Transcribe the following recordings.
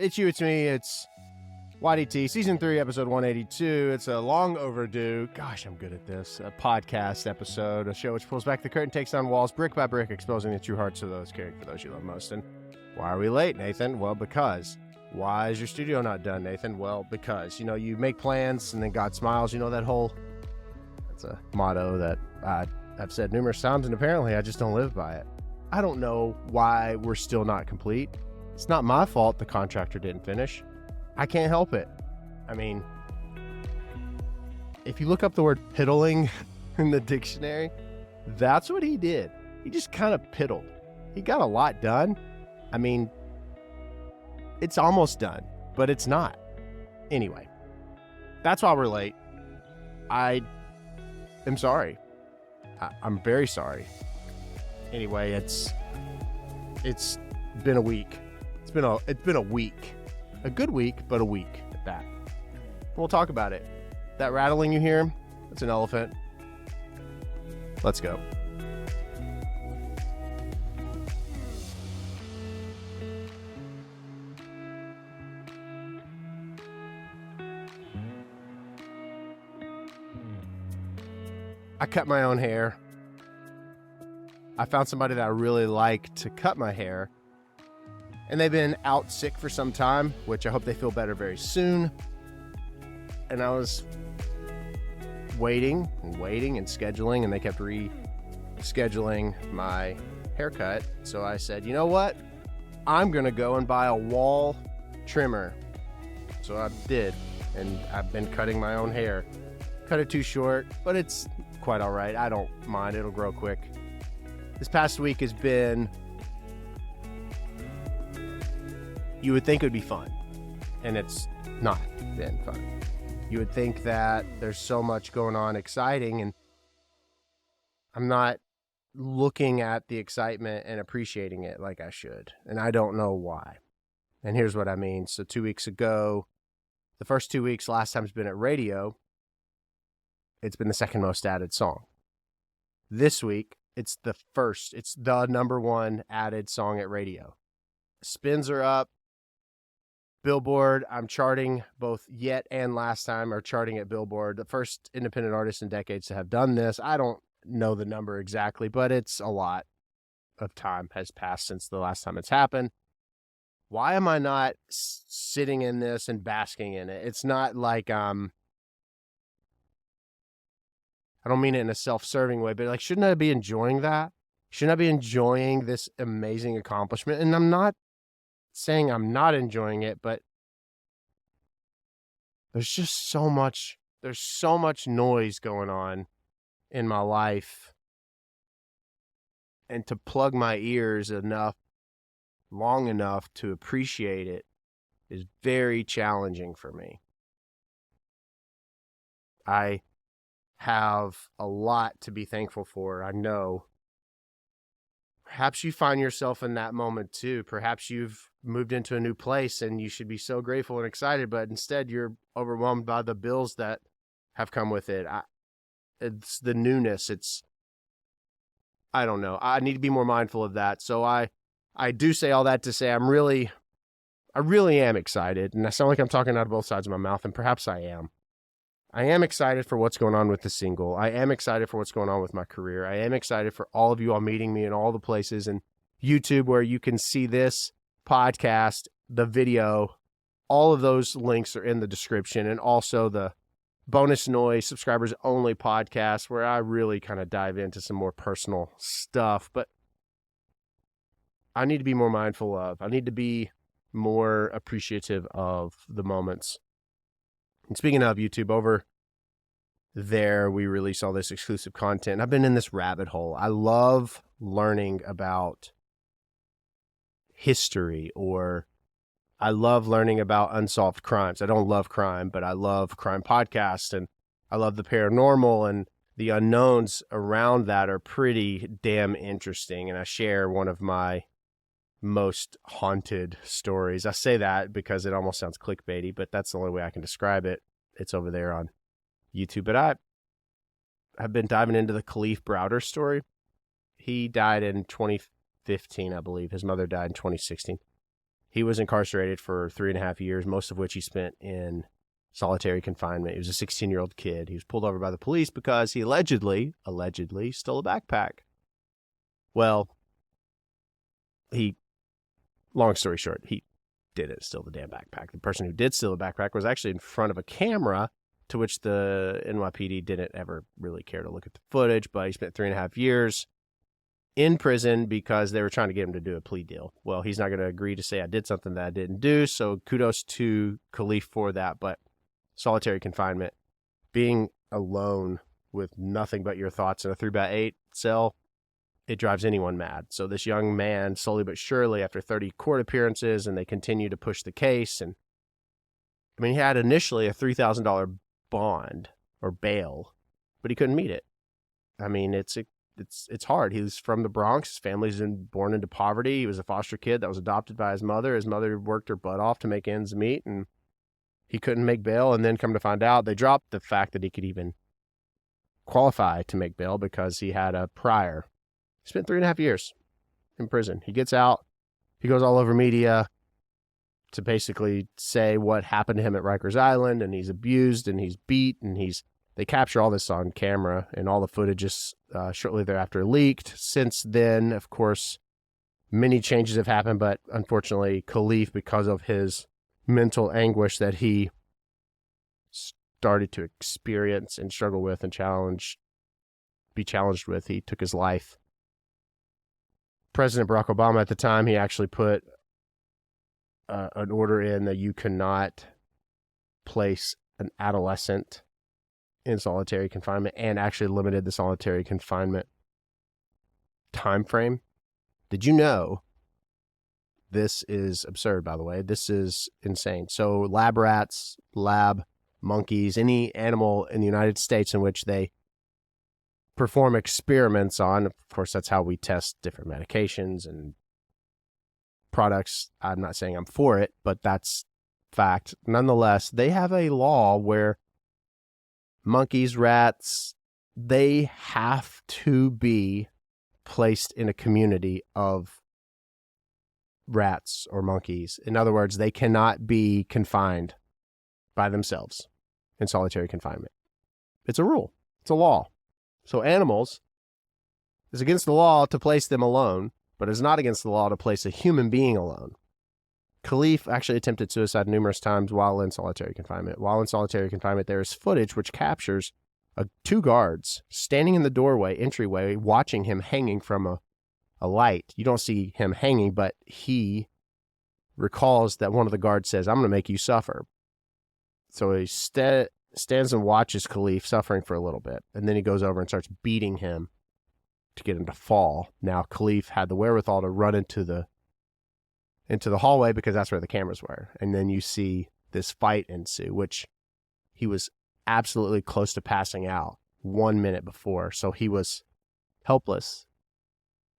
It's you, it's me, it's YDT, Season 3, Episode 182. It's a long overdue, gosh, I'm good at this, a podcast episode, a show which pulls back the curtain, takes down walls, brick by brick, exposing the true hearts of those caring for those you love most. And why are we late, Nathan? Well, because. Why is your studio not done, Nathan? Well, because. You know, you make plans and then God smiles. You know that whole, that's a motto that I've said numerous times, and apparently I just don't live by it. I don't know why we're still not complete. It's not my fault the contractor didn't finish. I can't help it. I mean, if you look up the word piddling in the dictionary, that's what he did. He just kind of piddled. He got a lot done. I mean, it's almost done, but it's not. Anyway, that's why we're late. I am sorry. I'm very sorry. Anyway, it's been a week. It's been a week. A good week, but a week at that. We'll talk about it. That rattling you hear, it's an elephant. Let's go. I cut my own hair. I found somebody that I really like to cut my hair. And they've been out sick for some time, which I hope they feel better very soon. And I was waiting and scheduling, and they kept rescheduling my haircut. So I said, you know what? I'm going to go and buy a wall trimmer. So I did, and I've been cutting my own hair. Cut it too short, but it's quite all right. I don't mind. It'll grow quick. This past week has been, you would think it would be fun, and it's not been fun. You would think that there's so much going on exciting, and I'm not looking at the excitement and appreciating it like I should, and I don't know why. And here's what I mean. So 2 weeks ago, the first 2 weeks, last time's been at radio, it's been the second most added song. This week, it's the number one added song at radio. Spins are up. Billboard, I'm charting both yet and last time are charting at Billboard. The first independent artist in decades to have done this. I don't know the number exactly, but it's a lot of time has passed since the last time it's happened. Why am I not sitting in this and basking in it? It's not like I don't mean it in a self-serving way, but like, shouldn't I be enjoying that? Shouldn't I be enjoying this amazing accomplishment? And I'm not saying I'm not enjoying it, but there's so much noise going on in my life. And to plug my ears long enough to appreciate it is very challenging for me. I have a lot to be thankful for, I know. Perhaps you find yourself in that moment too. Perhaps you've moved into a new place and you should be so grateful and excited, but instead you're overwhelmed by the bills that have come with it. It's the newness. I don't know. I need to be more mindful of that. So I do say all that to say I really am excited, and I sound like I'm talking out of both sides of my mouth, and perhaps I am. I am excited for what's going on with the single. I am excited for what's going on with my career. I am excited for all of you all meeting me in all the places and YouTube where you can see this podcast, the video. All of those links are in the description, and also the Bonus Noise subscribers only podcast where I really kind of dive into some more personal stuff. But I need to be more mindful of. I need to be more appreciative of the moments. And speaking of YouTube, over there, we release all this exclusive content. I've been in this rabbit hole. I love learning about history, or I love learning about unsolved crimes. I don't love crime, but I love crime podcasts, and I love the paranormal, and the unknowns around that are pretty damn interesting. And I share one of my most haunted stories. I say that because it almost sounds clickbaity, but that's the only way I can describe it. It's over there on YouTube. But I have been diving into the Khalif Browder story. He died in 2015, I believe. His mother died in 2016. He was incarcerated for 3.5 years, most of which he spent in solitary confinement. He was a 16-year-old kid. He was pulled over by the police because he allegedly stole a backpack. Well, long story short, he didn't steal the damn backpack. The person who did steal the backpack was actually in front of a camera, to which the NYPD didn't ever really care to look at the footage, but he spent 3.5 years in prison because they were trying to get him to do a plea deal. Well, he's not going to agree to say I did something that I didn't do, so kudos to Khalif for that. But solitary confinement, being alone with nothing but your thoughts in a 3x8 cell, it drives anyone mad. So this young man, slowly but surely, after 30 court appearances, and they continue to push the case, and I mean, he had initially a $3,000 bond or bail, but he couldn't meet it. I mean, it's hard. He was from the Bronx. His family's been born into poverty. He was a foster kid that was adopted by his mother. His mother worked her butt off to make ends meet, and he couldn't make bail. And then come to find out, they dropped the fact that he could even qualify to make bail because he had a prior. He spent 3.5 years in prison. He gets out. He goes all over media to basically say what happened to him at Rikers Island, and he's abused and he's beat, and they capture all this on camera, and all the footage is shortly thereafter leaked. Since then, of course, many changes have happened, but unfortunately, Khalif, because of his mental anguish that he started to experience and struggle with and be challenged with, he took his life. President Barack Obama at the time, he actually put an order in that you cannot place an adolescent in solitary confinement, and actually limited the solitary confinement time frame. Did you know? This is absurd, by the way. This is insane. So lab rats, lab monkeys, any animal in the United States in which they perform experiments on, of course, that's how we test different medications and products. I'm not saying I'm for it, but that's fact. Nonetheless, they have a law where monkeys, rats, they have to be placed in a community of rats or monkeys. In other words, they cannot be confined by themselves in solitary confinement. It's a rule. It's a law. So animals, it's against the law to place them alone, but it's not against the law to place a human being alone. Khalif actually attempted suicide numerous times while in solitary confinement. While in solitary confinement, there is footage which captures two guards standing in the entryway, watching him hanging from a light. You don't see him hanging, but he recalls that one of the guards says, "I'm going to make you suffer." So he stands and watches Khalif suffering for a little bit, and then he goes over and starts beating him to get him to fall. Now, Khalif had the wherewithal to run into the hallway because that's where the cameras were. And then you see this fight ensue, which he was absolutely close to passing out 1 minute before. So he was helpless.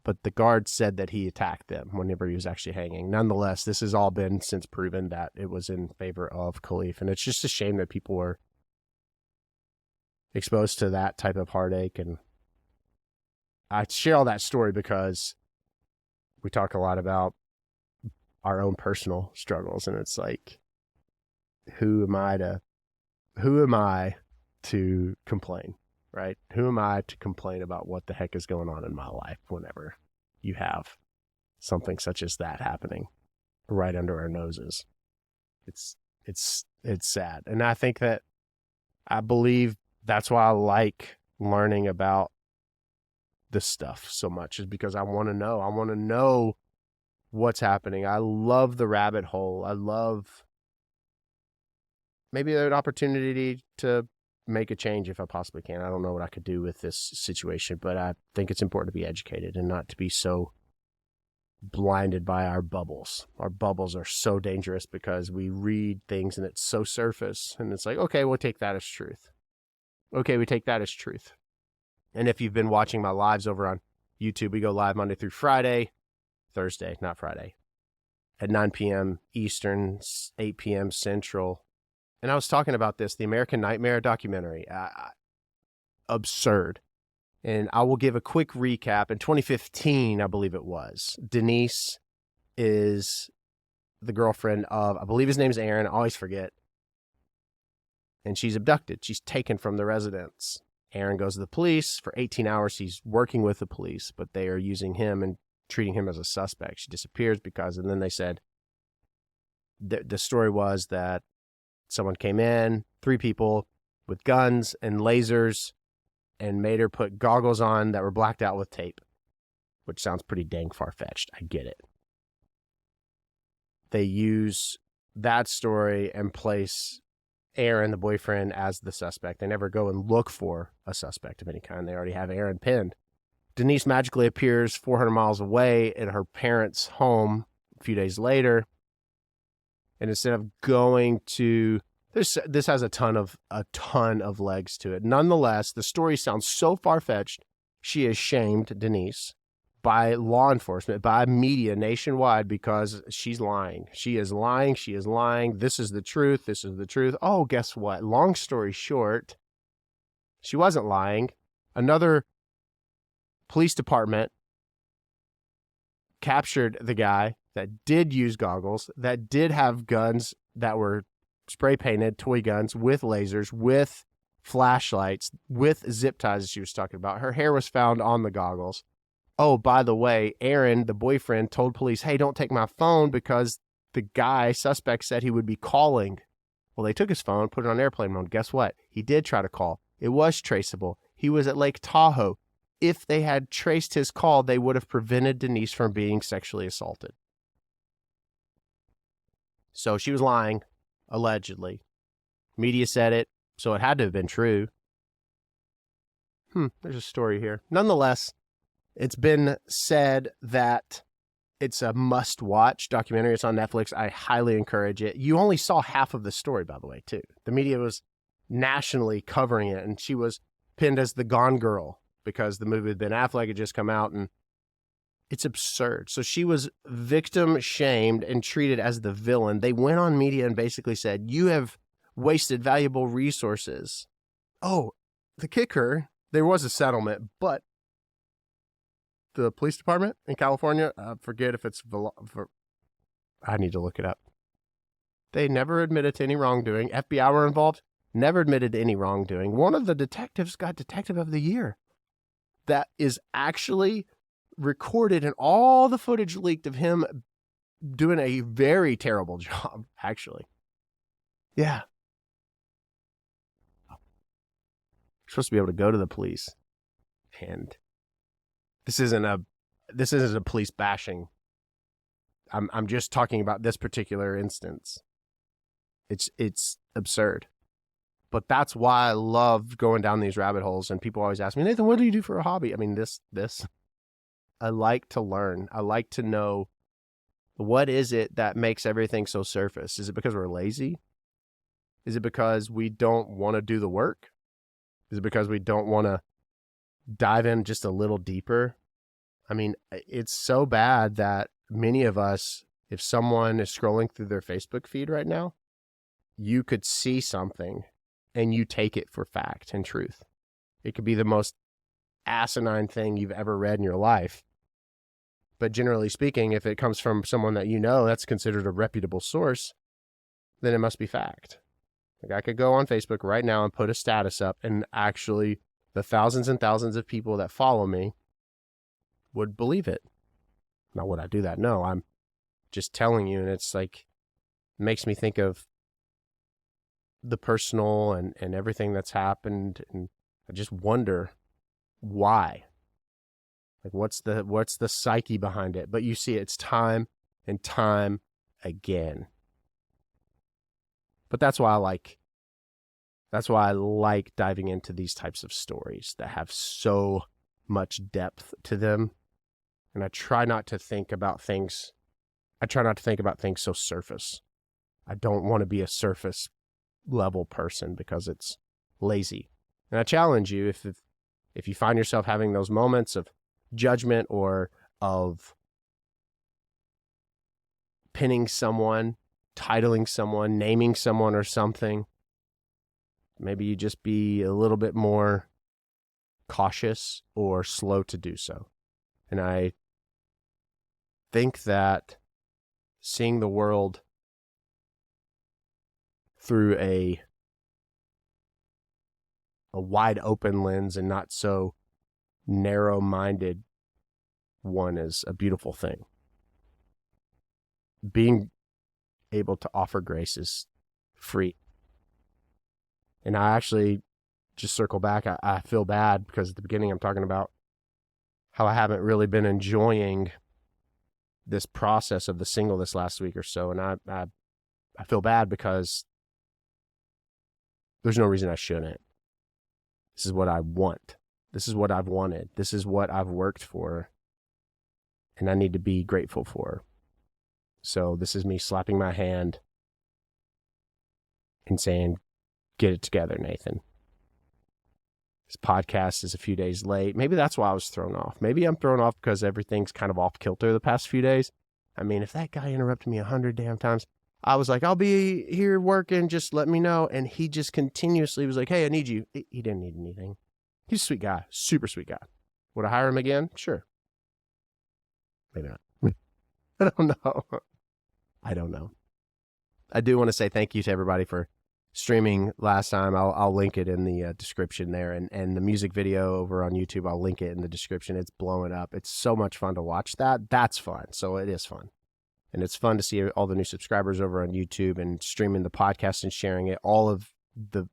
But the guard said that he attacked them whenever he was actually hanging. Nonetheless, this has all been since proven that it was in favor of Khalif. And it's just a shame that people were exposed to that type of heartache. And I share all that story because we talk a lot about our own personal struggles, and it's like, who am I to complain, right? Who am I to complain about what the heck is going on in my life whenever you have something such as that happening right under our noses? It's sad. And I believe that's why I like learning about this stuff so much, is because I want to know what's happening. I love the rabbit hole. I love maybe an opportunity to make a change if I possibly can. I don't know what I could do with this situation, but I think it's important to be educated and not to be so blinded by our bubbles. Our bubbles are so dangerous because we read things and it's so surface, and it's like, okay, we'll take that as truth. Okay, we take that as truth. And if you've been watching my lives over on YouTube, we go live Monday through Thursday, not Friday, at 9 p.m. Eastern, 8 p.m. Central. And I was talking about this, the American Nightmare documentary. Absurd. And I will give a quick recap. In 2015, I believe it was, Denise is the girlfriend of, I believe his name's Aaron, I always forget. And she's abducted. She's taken from the residence. Aaron goes to the police. For 18 hours, he's working with the police, but they are using him and treating him as a suspect. She disappears because, and then they said, the story was that someone came in, 3 people with guns and lasers, and made her put goggles on that were blacked out with tape, which sounds pretty dang far-fetched. I get it. They use that story and place Aaron, the boyfriend, as the suspect. They never go and look for a suspect of any kind. They already have Aaron pinned. Denise magically appears 400 miles away at her parents' home a few days later. And instead of going to, this has a ton of legs to it. Nonetheless, the story sounds so far-fetched. She is shamed, Denise, by law enforcement, by media nationwide, because she's lying. She is lying. She is lying. This is the truth. This is the truth. Oh, guess what? Long story short, she wasn't lying. Another police department captured the guy that did use goggles, that did have guns that were spray painted, toy guns with lasers, with flashlights, with zip ties, as she was talking about. Her hair was found on the goggles. Oh, by the way, Aaron, the boyfriend, told police, hey, don't take my phone because the guy, suspect, said he would be calling. Well, they took his phone, put it on airplane mode. Guess what? He did try to call. It was traceable. He was at Lake Tahoe. If they had traced his call, they would have prevented Denise from being sexually assaulted. So she was lying, allegedly. Media said it, so it had to have been true. There's a story here. Nonetheless, it's been said that it's a must-watch documentary. It's on Netflix. I highly encourage it. You only saw half of the story, by the way, too. The media was nationally covering it, and she was pinned as the Gone Girl because the movie with Ben Affleck had just come out, and it's absurd. So she was victim shamed and treated as the villain. They went on media and basically said, you have wasted valuable resources. Oh, the kicker, there was a settlement, but the police department in California, I forget if it's, I need to look it up. They never admitted to any wrongdoing. FBI were involved, never admitted to any wrongdoing. One of the detectives got Detective of the Year. That is actually recorded, and all the footage leaked of him doing a very terrible job, actually. Yeah. You're supposed to be able to go to the police, and this isn't a police bashing. I'm just talking about this particular instance. It's absurd. But that's why I love going down these rabbit holes, and people always ask me, Nathan, what do you do for a hobby? I mean, this I like to learn. I like to know, what is it that makes everything so surface? Is it because we're lazy? Is it because we don't want to do the work? Is it because we don't want to dive in just a little deeper? I mean, it's so bad that many of us, if someone is scrolling through their Facebook feed right now, you could see something and you take it for fact and truth. It could be the most asinine thing you've ever read in your life. But generally speaking, if it comes from someone that you know that's considered a reputable source, then it must be fact. Like, I could go on Facebook right now and put a status up, and actually the thousands and thousands of people that follow me would believe it. Now, would I do that? No, I'm just telling you, and it's like, it makes me think of the personal and everything that's happened, and I just wonder why. Like, what's the psyche behind it? But you see, it's time and time again. But that's why I like diving into these types of stories that have so much depth to them. And I try not to think about things so surface. I don't want to be a surface level person because it's lazy. And I challenge you, if you find yourself having those moments of judgment or of pinning someone, titling someone, naming someone or something, maybe you just be a little bit more cautious or slow to do so. And I think that seeing the world through a wide open lens and not so narrow-minded one is a beautiful thing. Being able to offer grace is free. And I actually just circle back. I feel bad because at the beginning I'm talking about how I haven't really been enjoying this process of the single this last week or so. And I feel bad because there's no reason I shouldn't. This is what I want. This is what I've wanted. This is what I've worked for. And I need to be grateful for. So this is me slapping my hand and saying, get it together, Nathan. This podcast is a few days late. Maybe that's why I was thrown off. Maybe I'm thrown off because everything's kind of off kilter the past few days. I mean, if that guy interrupted me 100 damn times, I was like, I'll be here working, just let me know. And he just continuously was like, hey, I need you. He didn't need anything. He's a sweet guy, super sweet guy. Would I hire him again? Sure. Maybe not. I don't know. I do want to say thank you to everybody for streaming last time. I'll link it in the description there. And the music video over on YouTube, I'll link it in the description. It's blowing up. It's so much fun to watch that. That's fun. So it is fun. And it's fun to see all the new subscribers over on YouTube and streaming the podcast and sharing it. All of the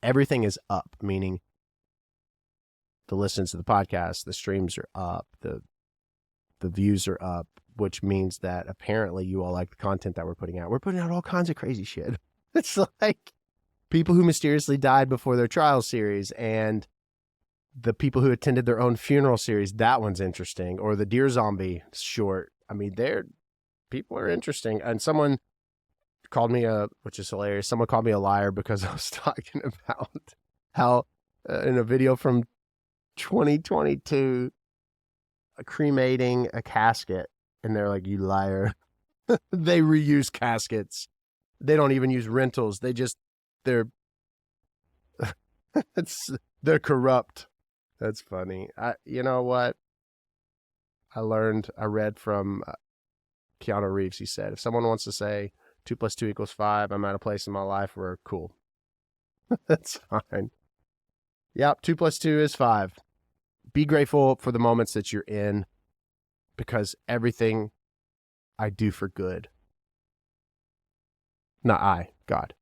everything is up, meaning the listens to the podcast, the streams are up, the views are up, which means that apparently you all like the content that we're putting out. We're putting out all kinds of crazy shit. It's like people who mysteriously died before their trial series and the people who attended their own funeral series. That one's interesting. Or the Deer Zombie short. I mean, people are interesting. And someone called me which is hilarious. Someone called me a liar because I was talking about how in a video from 2022, cremating a casket. And they're like, you liar. They reuse caskets. They don't even use rentals. They're corrupt. That's funny. You know what? I read from Keanu Reeves. He said, if someone wants to say 2 + 2 = 5, I'm at a place in my life where cool. That's fine. Yep. 2 + 2 is 5. Be grateful for the moments that you're in because everything I do for good. Not God.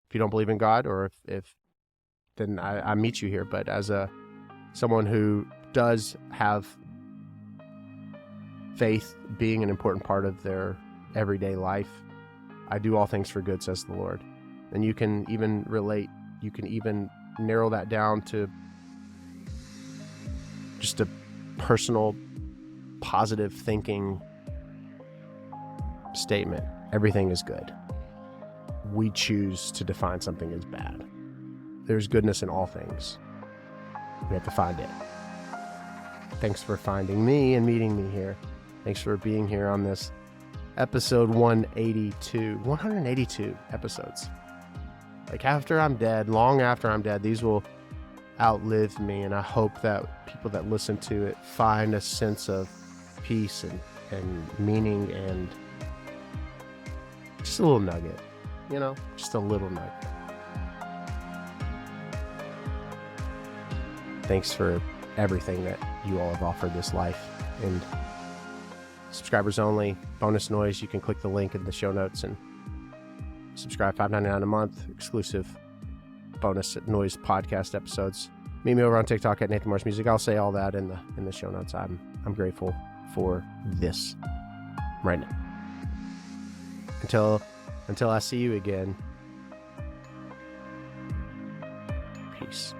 If you don't believe in God, or if then I meet you here. But as someone who does have faith being an important part of their everyday life, I do all things for good, says the Lord. And you can even relate. You can even narrow that down to just a personal, positive thinking statement. Everything is good. We choose to define something as bad. There's goodness in all things. We have to find it. Thanks for finding me and meeting me here. Thanks for being here on this episode 182. 182 episodes. Like after I'm dead, long after I'm dead, these will outlive me. And I hope that people that listen to it find a sense of peace and meaning and just a little nugget. You know, just a little nugget. Thanks for everything that you all have offered this life. And subscribers only, bonus noise. You can click the link in the show notes and subscribe. $5.99 a month, exclusive bonus noise podcast episodes. Meet me over on TikTok at Nathan Morris Music. I'll say all that in the show notes. I'm grateful for this right now. Until I see you again, peace.